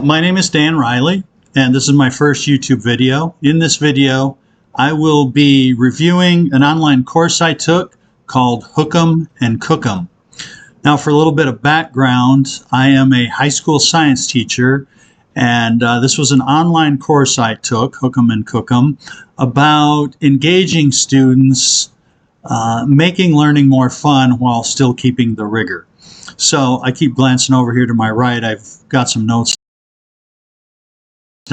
My name is Dan Riley, and this is my first YouTube video. In this video, I will be reviewing an online course I took called Hook 'em and Cook 'em. Now, for a little bit of background, I am a high school science teacher, and this was an online course I took, Hook 'em and Cook 'em, about engaging students, making learning more fun while still keeping the rigor. So I keep glancing over here to my right. I've got some notes.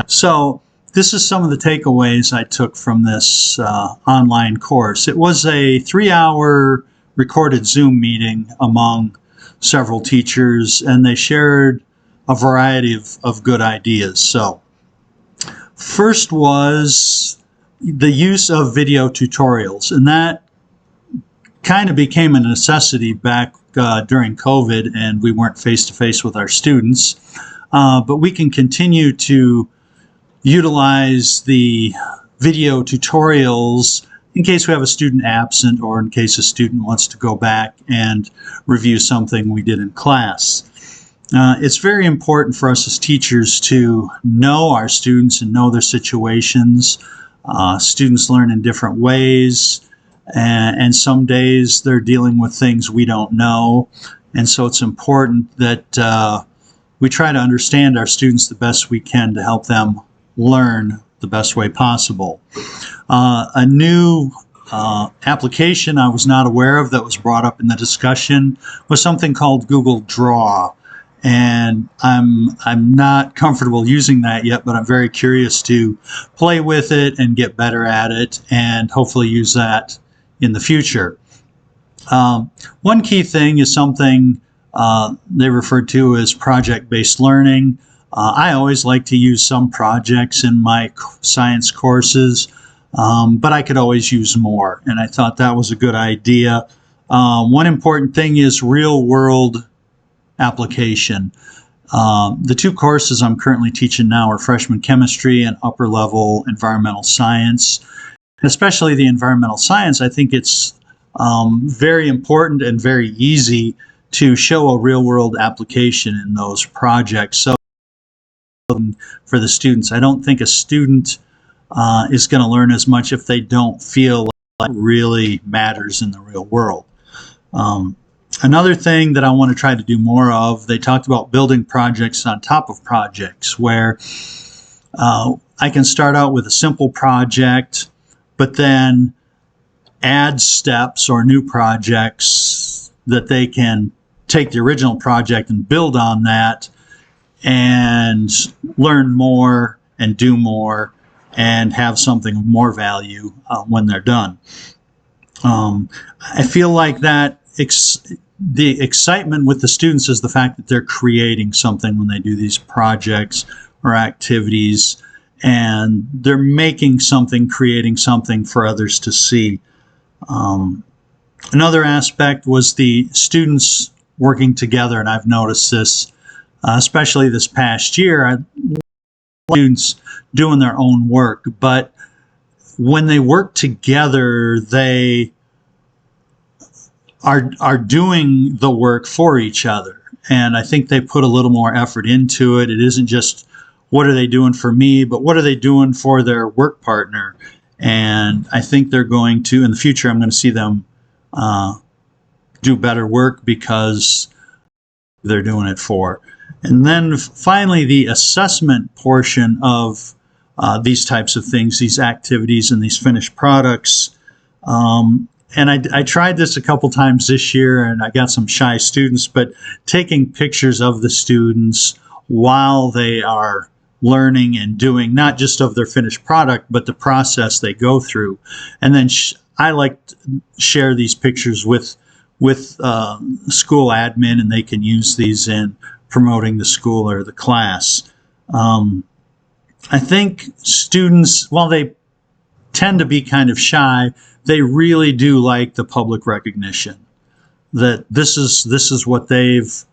So this is some of the takeaways I took from this online course. It was a 3-hour recorded Zoom meeting among several teachers, and they shared a variety of good ideas. So first was the use of video tutorials, and that kind of became a necessity back during COVID, and we weren't face-to-face with our students. But we can continue to utilize the video tutorials in case we have a student absent or in case a student wants to go back and review something we did in class. It's very important for us as teachers to know our students and know their situations. Students learn in different ways, and some days they're dealing with things we don't know, and so it's important that we try to understand our students the best we can to help them learn the best way possible. A new application I was not aware of that was brought up in the discussion was something called Google Draw, and I'm not comfortable using that yet, but I'm very curious to play with it and get better at it and hopefully use that in the future. One key thing is something they refer to as project-based learning. I always like to use some projects in my science courses, but I could always use more, and I thought that was a good idea. One important thing is real-world application. The two courses I'm currently teaching now are freshman chemistry and upper-level environmental science. Especially the environmental science, I think it's very important and very easy to show a real-world application in those projects. So for the students, I don't think a student is going to learn as much if they don't feel like it really matters in the real world. Another thing that I want to try to do more of, they talked about building projects on top of projects, where I can start out with a simple project, but then add steps or new projects that they can take the original project and build on that and learn more and do more and have something of more value when they're done. I feel like that the excitement with the students is the fact that they're creating something when they do these projects or activities, and they're making something, creating something for others to see. Another aspect was the students working together, and I've noticed this, especially this past year, students doing their own work, but when they work together, they are doing the work for each other, and I think they put a little more effort into it. It isn't just what are they doing for me, but what are they doing for their work partner? And I think they're going to, in the future, I'm going to see them do better work because they're doing it for. And then finally, the assessment portion of these types of things, these activities and these finished products. And I tried this a couple times this year, and I got some shy students, but taking pictures of the students while they are learning and doing, not just of their finished product, but the process they go through. And then I like to share these pictures with school admin, and they can use these in promoting the school or the class. I think students, while they tend to be kind of shy, they really do like the public recognition that this is what they've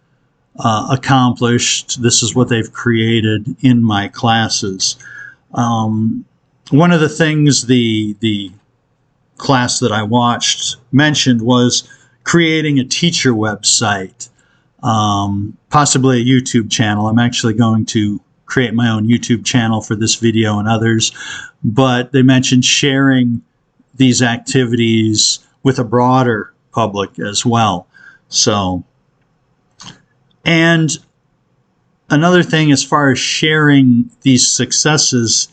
accomplished. This is what they've created in my classes. One of the things the class that I watched mentioned was creating a teacher website, possibly a YouTube channel. I'm actually going to create my own YouTube channel for this video and others, but they mentioned sharing these activities with a broader public as well. So, and another thing as far as sharing these successes,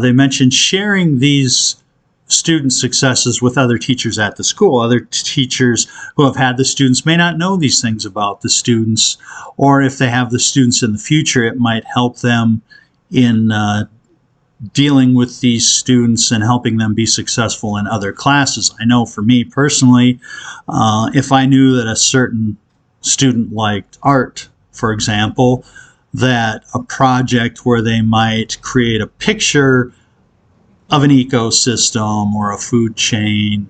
they mentioned sharing these student successes with other teachers at the school. Other teachers who have had the students may not know these things about the students, or if they have the students in the future, it might help them in dealing with these students and helping them be successful in other classes. I know for me personally, if I knew that a certain student liked art, for example, that a project where they might create a picture of an ecosystem or a food chain,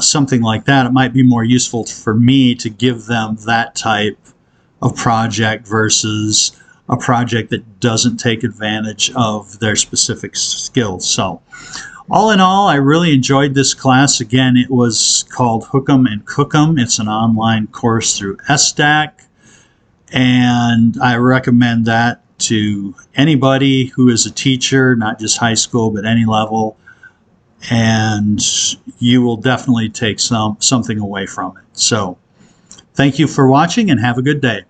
something like that, it might be more useful for me to give them that type of project versus a project that doesn't take advantage of their specific skills. So all in all, I really enjoyed this class. Again, it was called Hook'em and Cook'em. It's an online course through ESSDACK, and I recommend that to anybody who is a teacher, not just high school, but any level, and you will definitely take something away from it. So thank you for watching and have a good day.